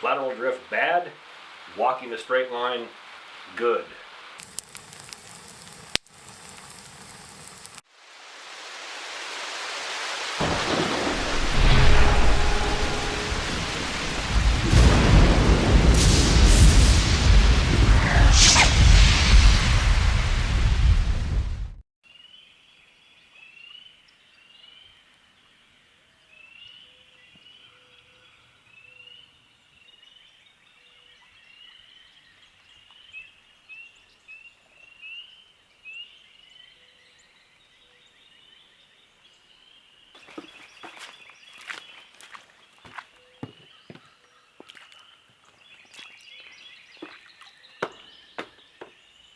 Lateral drift, bad. Walking a straight line, good.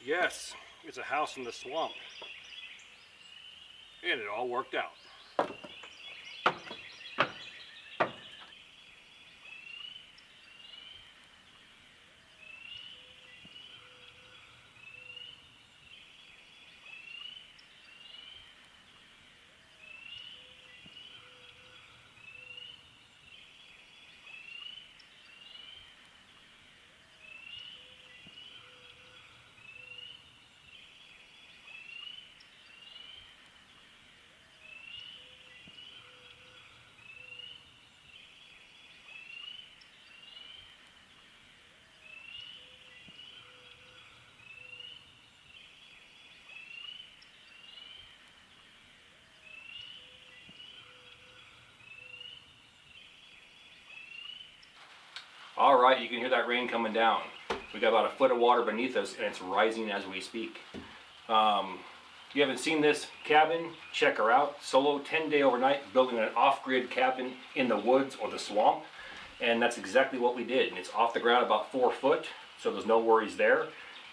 Yes, it's a house in the swamp. And it all worked out. All right, you can hear that rain coming down. We got about a foot of water beneath us, and it's rising as we speak. If you haven't seen this cabin, check her out. Solo 10-day overnight, building an off-grid cabin in the woods or the swamp. And that's exactly what we did. And it's off the ground about 4 foot, so there's no worries there.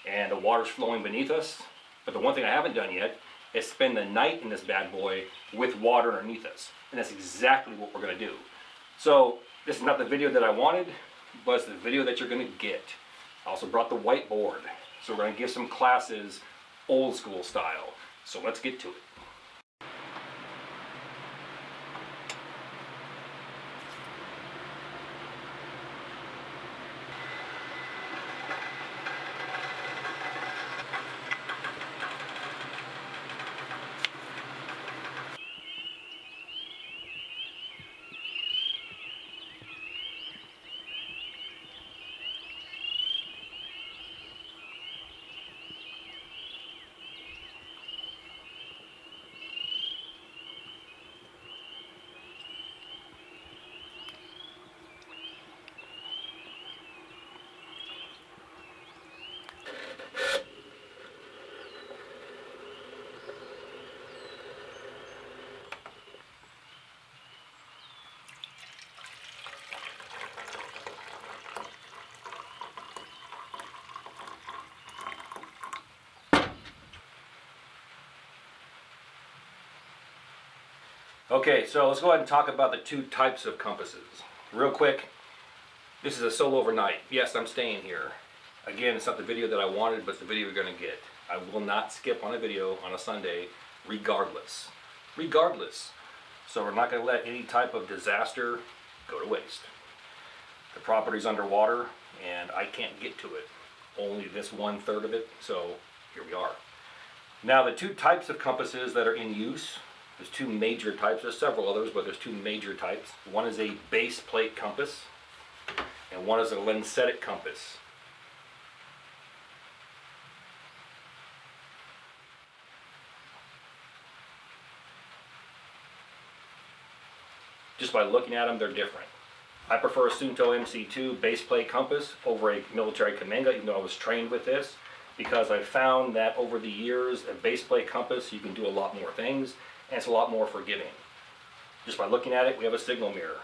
And the water's flowing beneath us. But the one thing I haven't done yet is spend the night in this bad boy with water underneath us. And that's exactly what we're gonna do. So this is not the video that I wanted, but it's the video that you're gonna get. I also brought the whiteboard. So we're gonna give some classes old school style. So let's get to it. Okay, so let's go ahead and talk about the 2 types of compasses. Real quick, this is a solo overnight. Yes, I'm staying here. Again, it's not the video that I wanted, but it's the video you're gonna get. I will not skip on a video on a Sunday, regardless. Regardless. So we're not gonna let any type of disaster go to waste. The property's underwater, and I can't get to it. Only this 1/3 of it, so here we are. Now, the 2 types of compasses that are in use, there's 2 major types. There's several others, but there's 2 major types. One is a base plate compass, and one is a lensetic compass. Just by looking at them, they're different. I prefer a Sunto MC2 base plate compass over a military Kamenga, even though I was trained with this, because I found that over the years, a base plate compass, you can do a lot more things, and it's a lot more forgiving. Just by looking at it, we have a signal mirror.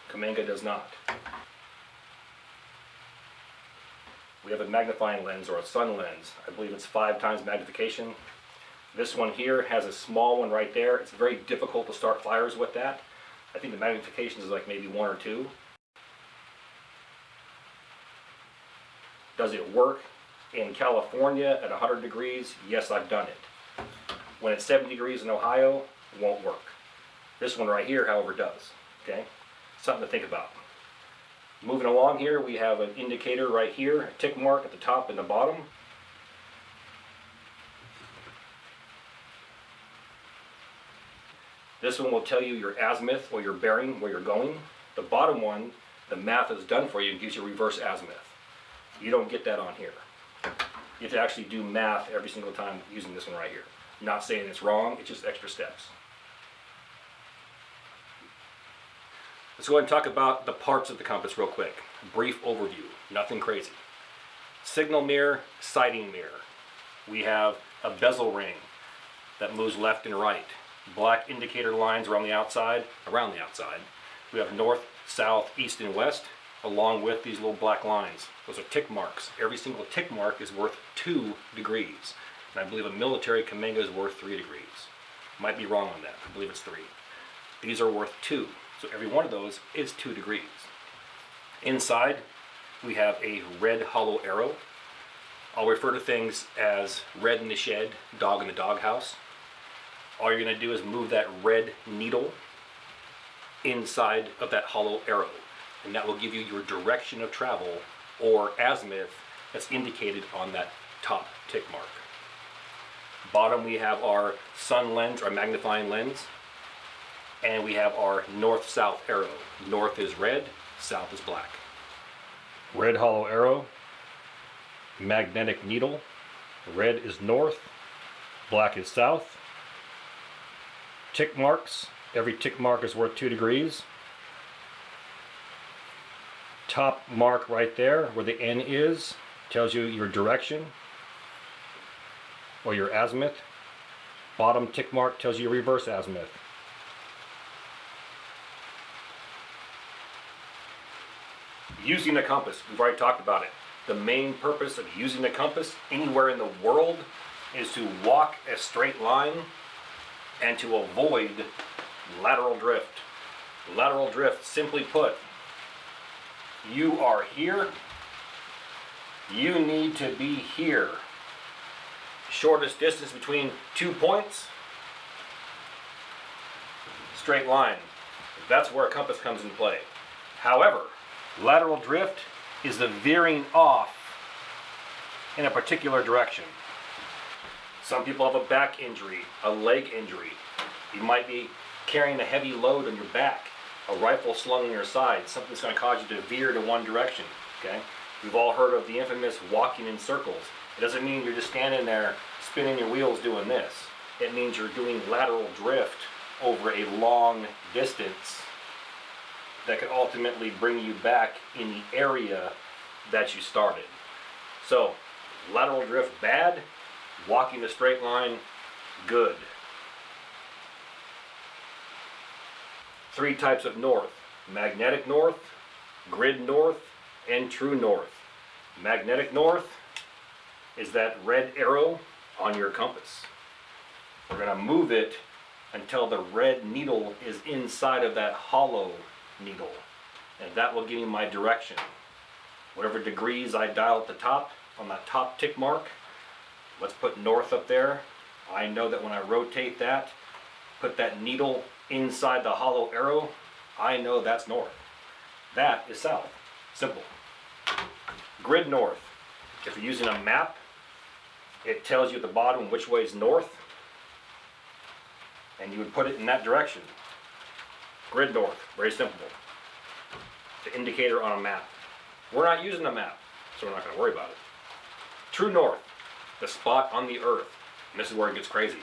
Kamenga does not. We have a magnifying lens, or a sun lens. I believe it's 5 times magnification. This one here has a small one right there. It's very difficult to start fires with that. I think the magnification is like maybe 1 or 2. Does it work in California at 100 degrees? Yes, I've done it. When it's 70 degrees in Ohio, it won't work. This one right here, however, does. Okay? Something to think about. Moving along here, we have an indicator right here, a tick mark at the top and the bottom. This one will tell you your azimuth or your bearing, where you're going. The bottom one, the math is done for you and gives you reverse azimuth. You don't get that on here. You have to actually do math every single time using this one right here. I'm not saying it's wrong, it's just extra steps. Let's go ahead and talk about the parts of the compass real quick. Brief overview, nothing crazy. Signal mirror, sighting mirror. We have a bezel ring that moves left and right. Black indicator lines around the outside. We have north, south, east, and west, along with these little black lines. Those are tick marks. Every single tick mark is worth 2 degrees. And I believe a military Kaminga is worth 3 degrees. Might be wrong on that. I believe it's 3. These are worth 2. So every one of those is 2 degrees. Inside, we have a red hollow arrow. I'll refer to things as red in the shed, dog in the doghouse. All you're going to do is move that red needle inside of that hollow arrow, and that will give you your direction of travel or azimuth that's indicated on that top tick mark. Bottom, we have our sun lens, our magnifying lens, and we have our north-south arrow. North is red, south is black. Red hollow arrow, magnetic needle. Red is north, black is south. Tick marks, every tick mark is worth 2 degrees. Top mark right there, where the N is, tells you your direction or your azimuth. Bottom tick mark tells you your reverse azimuth. Using a compass, we've already talked about it. The main purpose of using a compass anywhere in the world is to walk a straight line and to avoid lateral drift. Lateral drift, simply put, you are here, you need to be here. Shortest distance between 2 points, straight line. That's where a compass comes into play. However, lateral drift is the veering off in a particular direction. Some people have a back injury, a leg injury. You might be carrying a heavy load on your back, a rifle slung on your side. Something's going to cause you to veer to one direction. Okay? We've all heard of the infamous walking in circles. It doesn't mean you're just standing there spinning your wheels doing this. It means you're doing lateral drift over a long distance that could ultimately bring you back in the area that you started. So, lateral drift bad, walking a straight line good. 3 types of north: magnetic north, grid north, and true north. Magnetic north is that red arrow on your compass. We're going to move it until the red needle is inside of that hollow needle, and that will give me my direction. Whatever degrees I dial at the top, on that top tick mark, let's put north up there. I know that when I rotate that, put that needle inside the hollow arrow, I know that's north. That is south. Simple. Grid north. If you're using a map, it tells you at the bottom which way is north, and you would put it in that direction. Grid north. Very simple. The indicator on a map. We're not using a map, so we're not going to worry about it. True north. The spot on the earth. And this is where it gets crazy.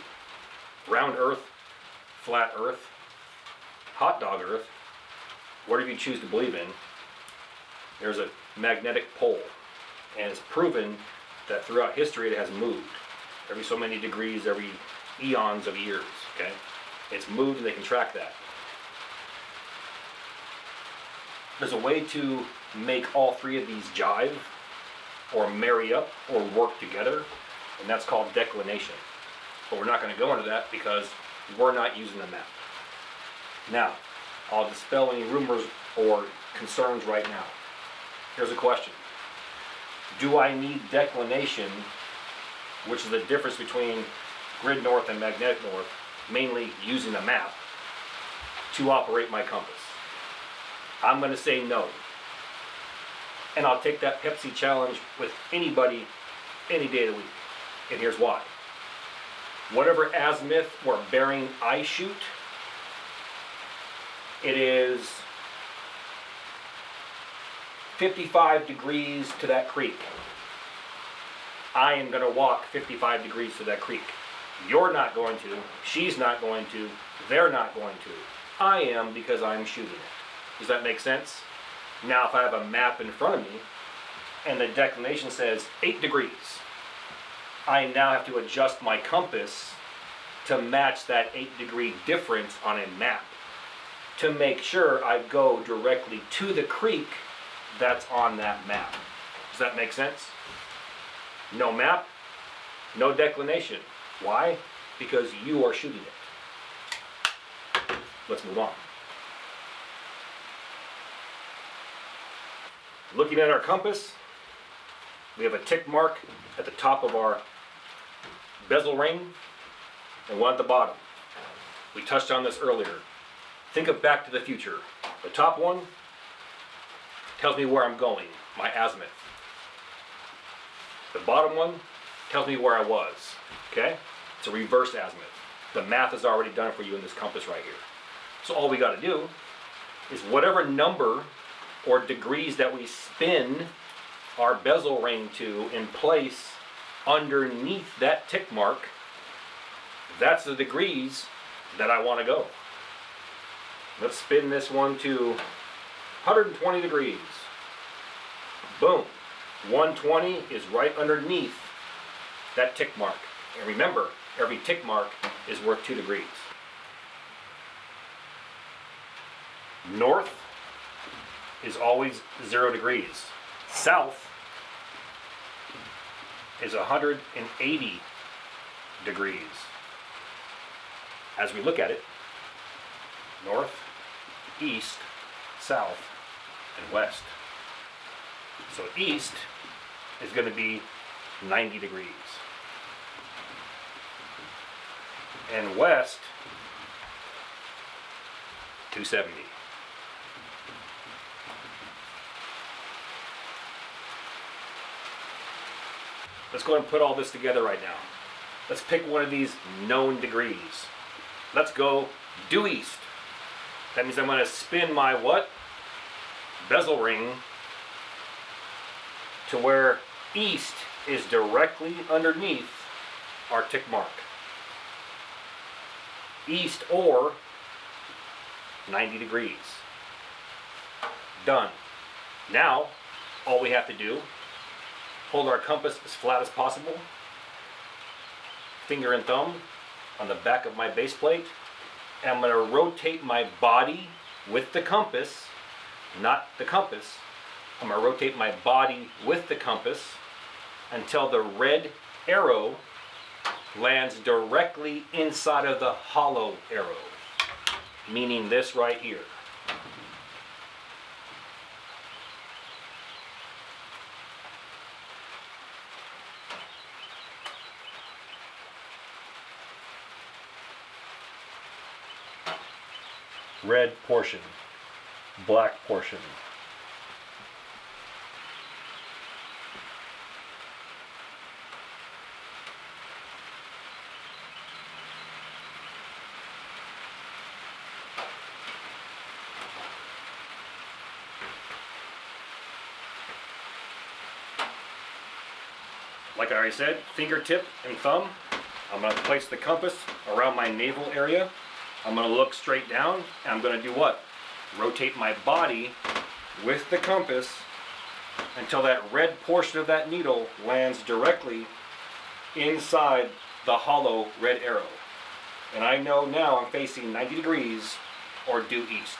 Round earth, flat earth, hot dog earth, whatever you choose to believe in, there's a magnetic pole. And it's proven that throughout history it has moved. Every so many degrees, every eons of years, okay? It's moved and they can track that. There's a way to make all 3 of these jive or marry up or work together, and that's called declination. But we're not going to go into that because we're not using a map. Now, I'll dispel any rumors or concerns right now. Here's a question. Do I need declination, which is the difference between grid north and magnetic north, mainly using a map, to operate my compass? I'm going to say no. And I'll take that Pepsi challenge with anybody, any day of the week. And here's why. Whatever azimuth or bearing I shoot, it is 55 degrees to that creek. I am going to walk 55 degrees to that creek. You're not going to, she's not going to, they're not going to. I am, because I'm shooting it. Does that make sense? Now if I have a map in front of me and the declination says 8 degrees, I now have to adjust my compass to match that 8-degree difference on a map to make sure I go directly to the creek that's on that map. Does that make sense? No map, no declination. Why? Because you are shooting it. Let's move on. Looking at our compass, we have a tick mark at the top of our bezel ring and one at the bottom. We touched on this earlier. Think of Back to the Future. The top one tells me where I'm going, my azimuth. The bottom one tells me where I was, okay? It's a reverse azimuth. The math is already done for you in this compass right here. So all we got to do is whatever number or degrees that we spin our bezel ring to in place underneath that tick mark, that's the degrees that I want to go. Let's spin this one to 120 degrees. Boom. 120 is right underneath that tick mark. And remember, every tick mark is worth 2 degrees. North is always 0 degrees. South is 180 degrees. As we look at it, north, east, south, and west. So east is going to be 90 degrees. And west, 270. Let's go ahead and put all this together right now. Let's pick one of these known degrees. Let's go due east. That means I'm going to spin my what? Bezel ring to where east is directly underneath our tick mark. East or 90 degrees. Done. Now, all we have to do, hold our compass as flat as possible, finger and thumb on the back of my base plate, and I'm going to rotate my body with the compass, not the compass. I'm going to rotate my body with the compass until the red arrow lands directly inside of the hollow arrow, meaning this right here. Red portion, black portion. Like I already said, fingertip and thumb. I'm going to place the compass around my navel area. I'm going to look straight down, and I'm going to do what? Rotate my body with the compass until that red portion of that needle lands directly inside the hollow red arrow. And I know now I'm facing 90 degrees or due east.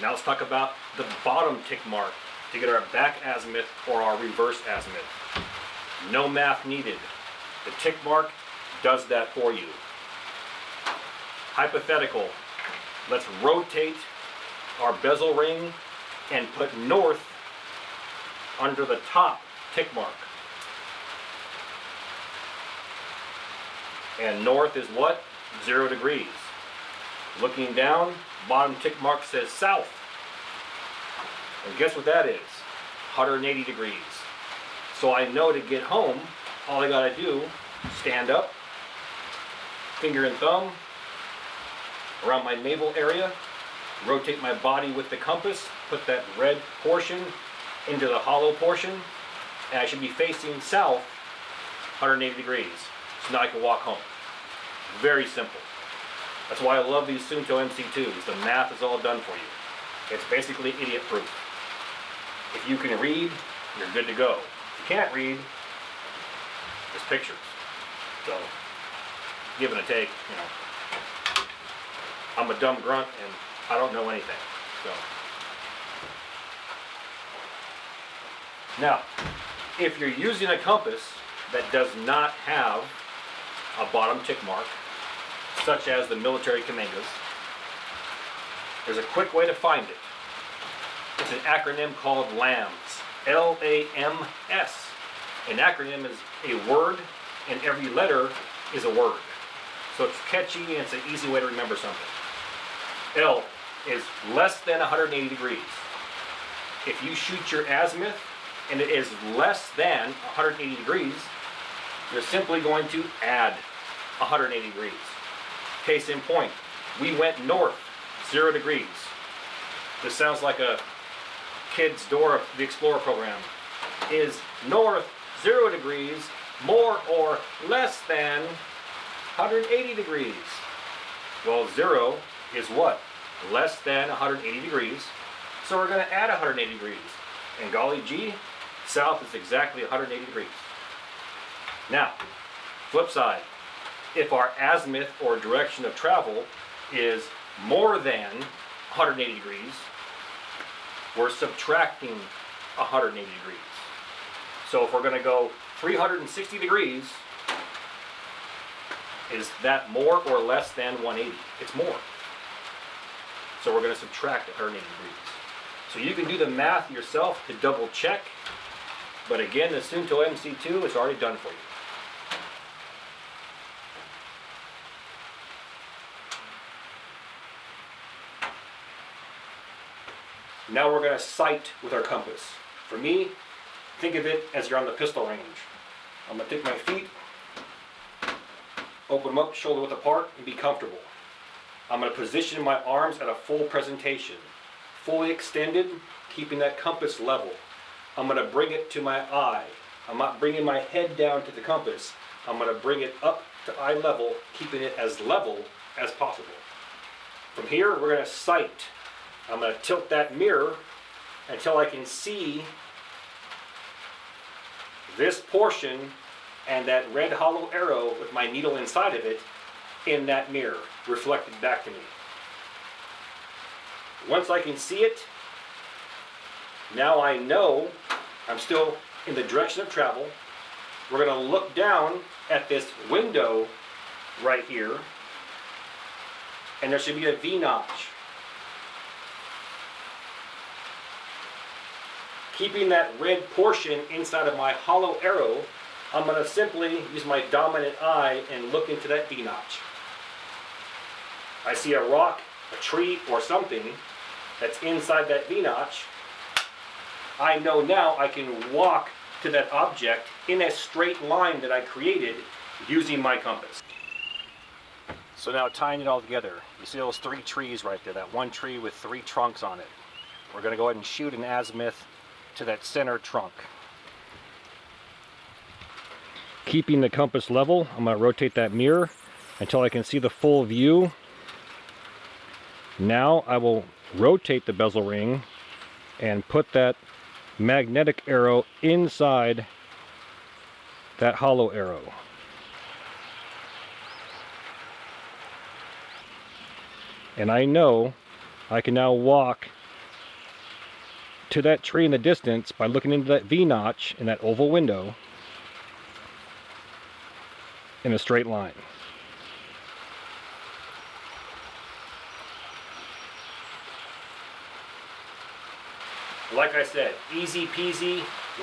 Now let's talk about the bottom tick mark to get our back azimuth or our reverse azimuth. No math needed. The tick mark does that for you. Hypothetical. Let's rotate our bezel ring and put north under the top tick mark. And north is what? 0 degrees. Looking down, bottom tick mark says south. And guess what that is? 180 degrees. So I know to get home, all I gotta do, stand up, finger and thumb, around my navel area, rotate my body with the compass, put that red portion into the hollow portion, and I should be facing south 180 degrees. So now I can walk home. Very simple. That's why I love these Sunto MC2s. The math is all done for you. It's basically idiot proof. If you can read, you're good to go. If you can't read, there's pictures. So, give and a take, you know. I'm a dumb grunt and I don't know anything. So. Now, if you're using a compass that does not have a bottom tick mark, such as the military Kamangas, there's a quick way to find it. It's an acronym called LAMS. L-A-M-S. An acronym is a word, and every letter is a word. So it's catchy and it's an easy way to remember something. L is less than 180 degrees. If you shoot your azimuth and it is less than 180 degrees, you're simply going to add 180 degrees. Case in point, we went north 0 degrees. This sounds like a kid's Dora the Explorer program. Is north 0 degrees more or less than 180 degrees? Well, 0 is what? Less than 180 degrees. So we're going to add 180 degrees. And golly gee, south is exactly 180 degrees. Now, flip side. If our azimuth or direction of travel is more than 180 degrees, we're subtracting 180 degrees. So if we're going to go 360 degrees, is that more or less than 180? It's more. So we're going to subtract 180 degrees. So you can do the math yourself to double check, but again, the Sunto MC2 is already done for you. Now we're going to sight with our compass. For me, think of it as you're on the pistol range. I'm going to take my feet, open them up shoulder width apart, and be comfortable. I'm going to position my arms at a full presentation, fully extended, keeping that compass level. I'm going to bring it to my eye. I'm not bringing my head down to the compass. I'm going to bring it up to eye level, keeping it as level as possible. From here, we're going to sight. I'm going to tilt that mirror until I can see this portion and that red hollow arrow with my needle inside of it in that mirror, reflected back to me. Once I can see it, now I know I'm still in the direction of travel. We're going to look down at this window right here, and there should be a V-notch. Keeping that red portion inside of my hollow arrow, I'm going to simply use my dominant eye and look into that V-notch. I see a rock, a tree, or something that's inside that V-notch. I know now I can walk to that object in a straight line that I created using my compass. So now tying it all together, you see those 3 trees right there, that one tree with 3 trunks on it. We're going to go ahead and shoot an azimuth to that center trunk. Keeping the compass level, I'm going to rotate that mirror until I can see the full view. Now I will rotate the bezel ring and put that magnetic arrow inside that hollow arrow. And I know I can now walk to that tree in the distance by looking into that V-notch in that oval window in a straight line. Like I said, easy peasy,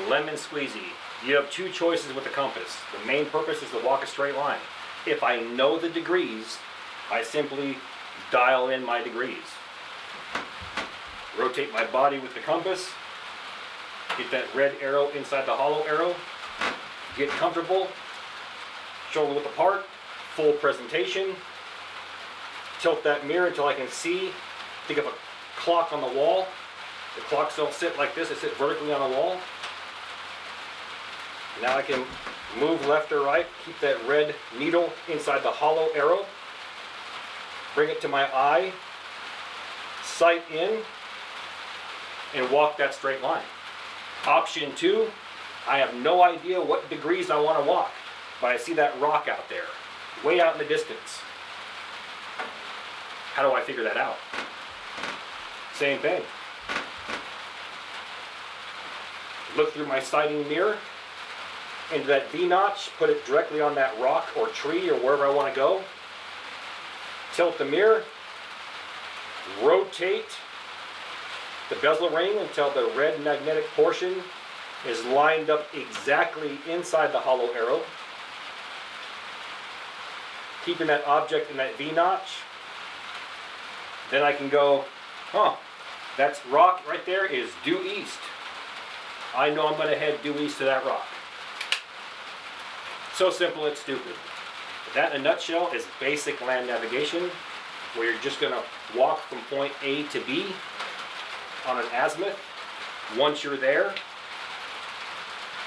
lemon squeezy. You have 2 choices with the compass. The main purpose is to walk a straight line. If I know the degrees, I simply dial in my degrees. Rotate my body with the compass. Get that red arrow inside the hollow arrow. Get comfortable. Shoulder width apart. Full presentation. Tilt that mirror until I can see. Think of a clock on the wall. The clocks don't sit like this, they sit vertically on the wall. Now I can move left or right, keep that red needle inside the hollow arrow. Bring it to my eye, sight in, and walk that straight line. Option 2, I have no idea what degrees I want to walk, but I see that rock out there, way out in the distance. How do I figure that out? Same thing. Look through my sighting mirror into that V-notch, put it directly on that rock or tree or wherever I want to go. Tilt the mirror, rotate the bezel ring until the red magnetic portion is lined up exactly inside the hollow arrow. Keeping that object in that V-notch. Then I can go, that rock right there is due east. I know I'm going to head due east to that rock. So simple, it's stupid. That in a nutshell is basic land navigation, where you're just going to walk from point A to B on an azimuth. Once you're there,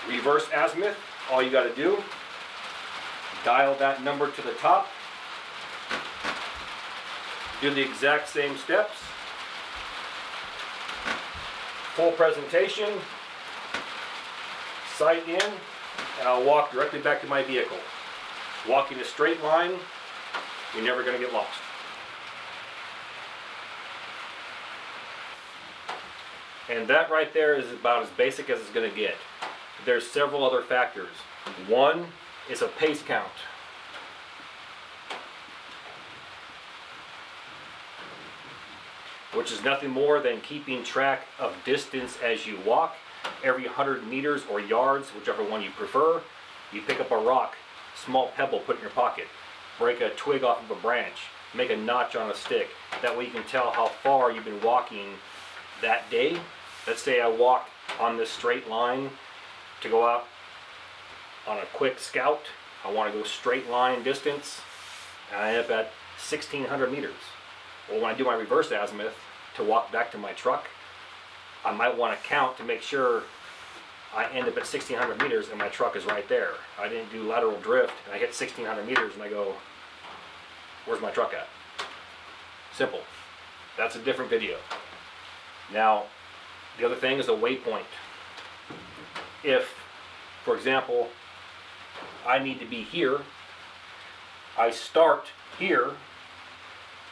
reverse azimuth, all you got to do, dial that number to the top, do the exact same steps, full presentation, sight in, and I'll walk directly back to my vehicle. Walking a straight line, you're never going to get lost. And that right there is about as basic as it's going to get. There's several other factors. One is a pace count. Which is nothing more than keeping track of distance as you walk. Every 100 meters or yards, whichever one you prefer, you pick up a rock, small pebble, put it in your pocket. Break a twig off of a branch, make a notch on a stick. That way you can tell how far you've been walking that day. Let's say I walked on this straight line to go out on a quick scout. I want to go straight line distance, and I end up at 1,600 meters. Well, when I do my reverse azimuth to walk back to my truck, I might want to count to make sure I end up at 1,600 meters and my truck is right there. I didn't do lateral drift and I hit 1,600 meters and I go, where's my truck at? Simple. That's a different video. Now, the other thing is a waypoint. If, for example, I need to be here, I start here.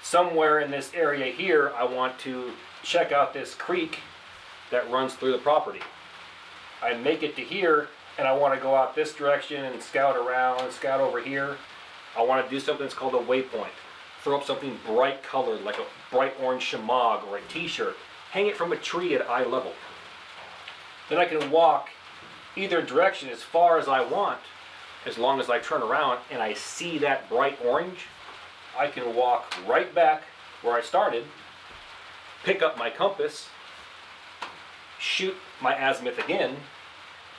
Somewhere in this area here, I want to check out this creek that runs through the property. I make it to here, and I want to go out this direction and scout around, scout over here. I want to do something that's called a waypoint. Throw up something bright colored, like a bright orange shamag or a t-shirt. Hang it from a tree at eye level. Then I can walk either direction as far as I want, as long as I turn around and I see that bright orange. I can walk right back where I started, pick up my compass, shoot my azimuth again,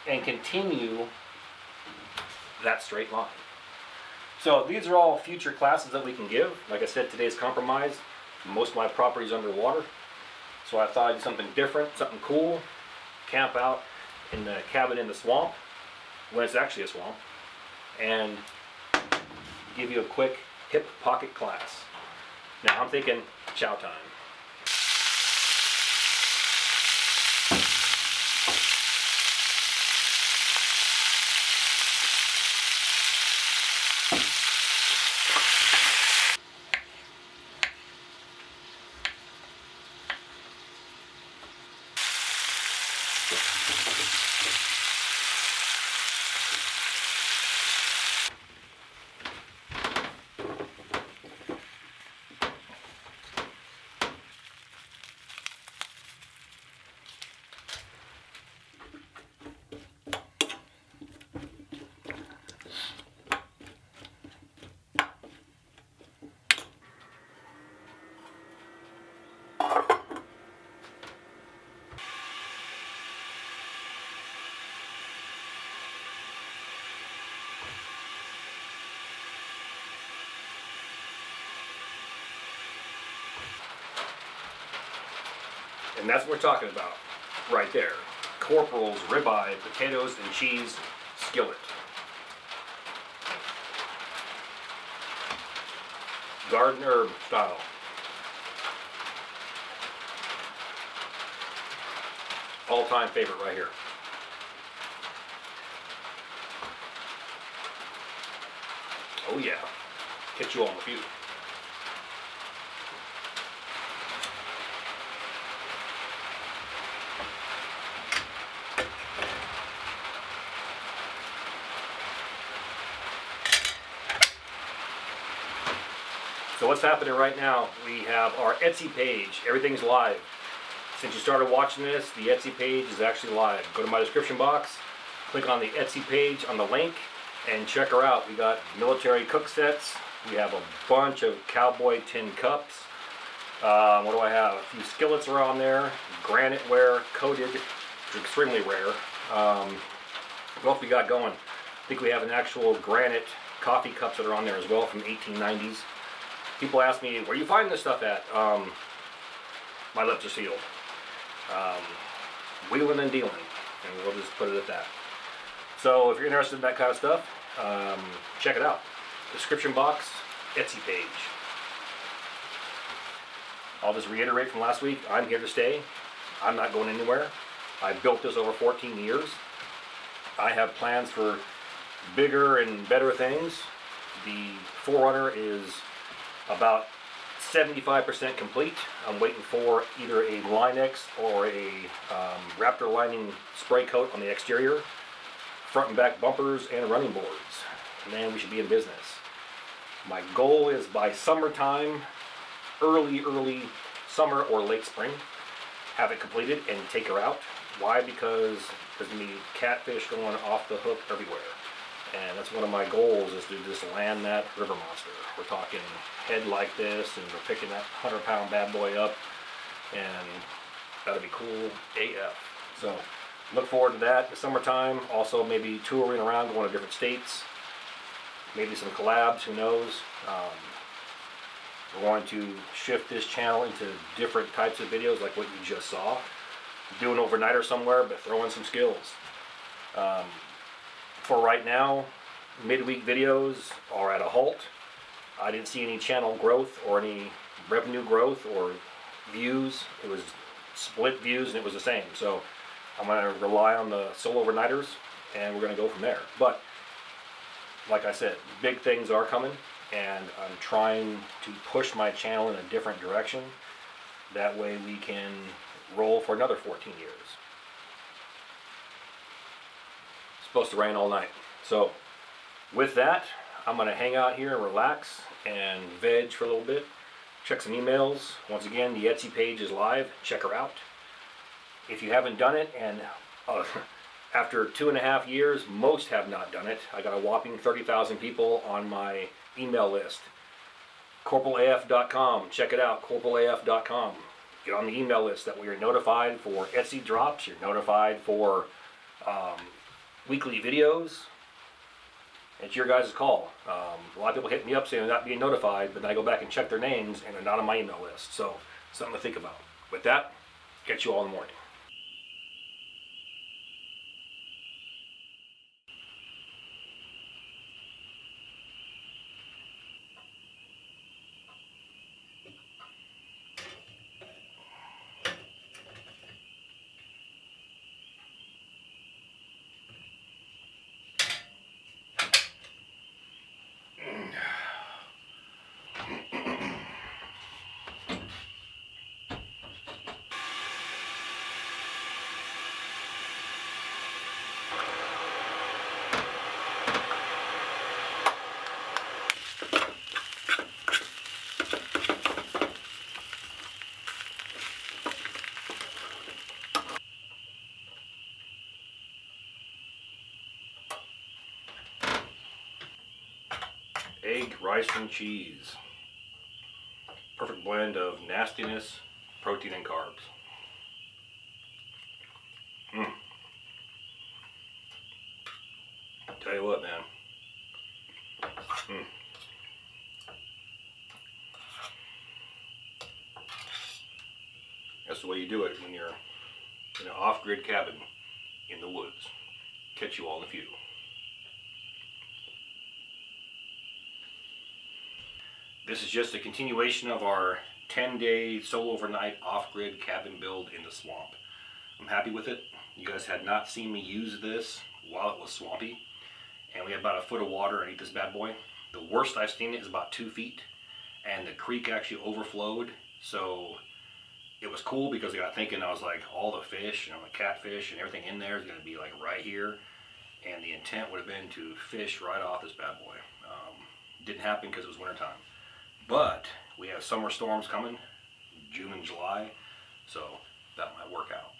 and continue that straight line. So these are all future classes that we can give. Like I said, today's compromise. Most of my property is underwater. So I thought I'd do something different, something cool. Camp out in the cabin in the swamp, when it's actually a swamp, and give you a quick hip pocket class. Now I'm thinking chow time. And that's what we're talking about right there. Corporals, ribeye, potatoes and cheese skillet. Garden herb style. All-time favorite right here. Oh yeah. Catch you all in a few. So what's happening right now, we have our Etsy page. Everything's live. Since you started watching this, the Etsy page is actually live. Go to my description box, click on the Etsy page on the link, and check her out. We got military cook sets. We have a bunch of cowboy tin cups. What do I have? A few skillets are on there. Granite ware, coated, which is extremely rare. What else we got going? I think we have an actual granite coffee cups that are on there as well from 1890s. People ask me, where you find this stuff at? My lips are sealed. Wheeling and dealing, and we'll just put it at that. So if you're interested in that kind of stuff, check it out. Description box, Etsy page. I'll just reiterate from last week, I'm here to stay. I'm not going anywhere. I built this over 14 years. I have plans for bigger and better things. The Forerunner is about 75% complete. I'm waiting for either a Line-X or a Raptor lining spray coat on the exterior, front and back bumpers, and running boards. And then we should be in business. My goal is by summertime, early summer or late spring, have it completed and take her out. Why? Because there's going to be catfish going off the hook everywhere. And that's one of my goals, is to just land that river monster. We're talking head like this, and we're picking that 100-pound bad boy up, and that'll be cool AF. So look forward to that in the summertime. Also maybe touring around, going to different states, maybe some collabs, who knows. We're going to shift this channel into different types of videos like what you just saw. Do an overnighter somewhere, but throw in some skills. For right now, midweek videos are at a halt. I didn't see any channel growth or any revenue growth or views. It was split views and it was the same. So I'm going to rely on the solo overnighters, and we're going to go from there. But like I said, big things are coming, and I'm trying to push my channel in a different direction. That way we can roll for another 14 years. Supposed to rain all night. So with that, I'm going to hang out here and relax and veg for a little bit. Check some emails. Once again, the Etsy page is live. Check her out. If you haven't done it, and after 2.5 years, most have not done it. I got a whopping 30,000 people on my email list. Corporalaf.com. Check it out, corporalaf.com. Get on the email list. That way you're notified for Etsy drops. You're notified for weekly videos. It's your guys' call. A lot of people hit me up saying they're not being notified, but then I go back and check their names and they're not on my email list. So, something to think about. With that, catch you all in the morning. Egg, rice, and cheese. Perfect blend of nastiness, protein, and carbs. Tell you what, man. That's That's the way you do it when you're in an off-grid cabin in the woods. Catch you all in a few. This is just a continuation of our 10-day solo overnight off-grid cabin build in the swamp. I'm happy with it. You guys had not seen me use this while it was swampy, and we had about a foot of water underneath this bad boy. The worst I've seen it is about 2 feet, and the creek actually overflowed, so it was cool because I got thinking, I was like, all the fish, you know, the catfish and everything in there is going to be like right here, and the intent would have been to fish right off this bad boy. Didn't happen because it was wintertime, but we have summer storms coming, June and July, so that might work out.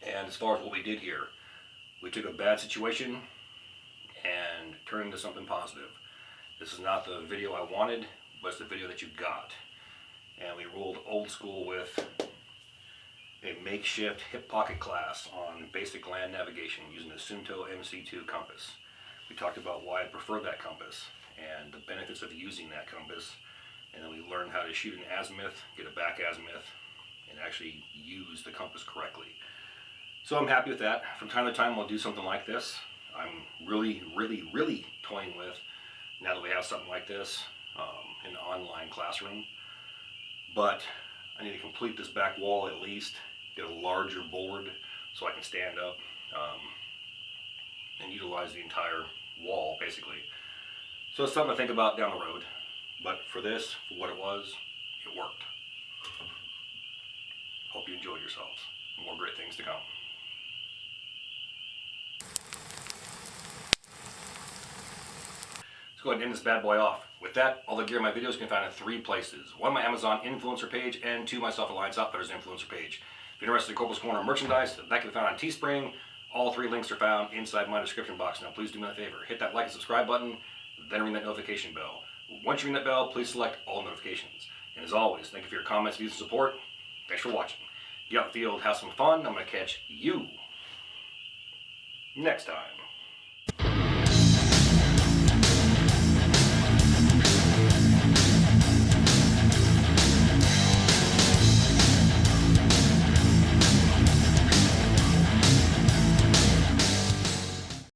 And as far as what we did here, we took a bad situation and turned it into something positive. This is not the video I wanted, but it's the video that you got. And we rolled old school with a makeshift hip pocket class on basic land navigation using the Sunto MC2 compass. We talked about why I prefer that compass and the benefits of using that compass. And then we learned how to shoot an azimuth, get a back azimuth, and actually use the compass correctly. So I'm happy with that. From time to time we'll do something like this. I'm really toying with, now that we have something like this in an online classroom. But I need to complete this back wall at least, get a larger board so I can stand up and utilize the entire wall basically. So it's something to think about down the road. But for this, for what it was, it worked. Hope you enjoyed yourselves. More great things to come. Let's go ahead and end this bad boy off. With that, all the gear in my videos can be found in 3 places. 1, my Amazon influencer page, and 2, my Self-Reliance Outfitters influencer page. If you're interested in Corporals Corner merchandise, that can be found on Teespring. All 3 links are found inside my description box. Now please do me a favor, hit that like and subscribe button, then ring that notification bell. Once you ring that bell, please select all notifications. And as always, thank you for your comments, views, and support. Thanks for watching. Get out in the field, have some fun. I'm going to catch you next time.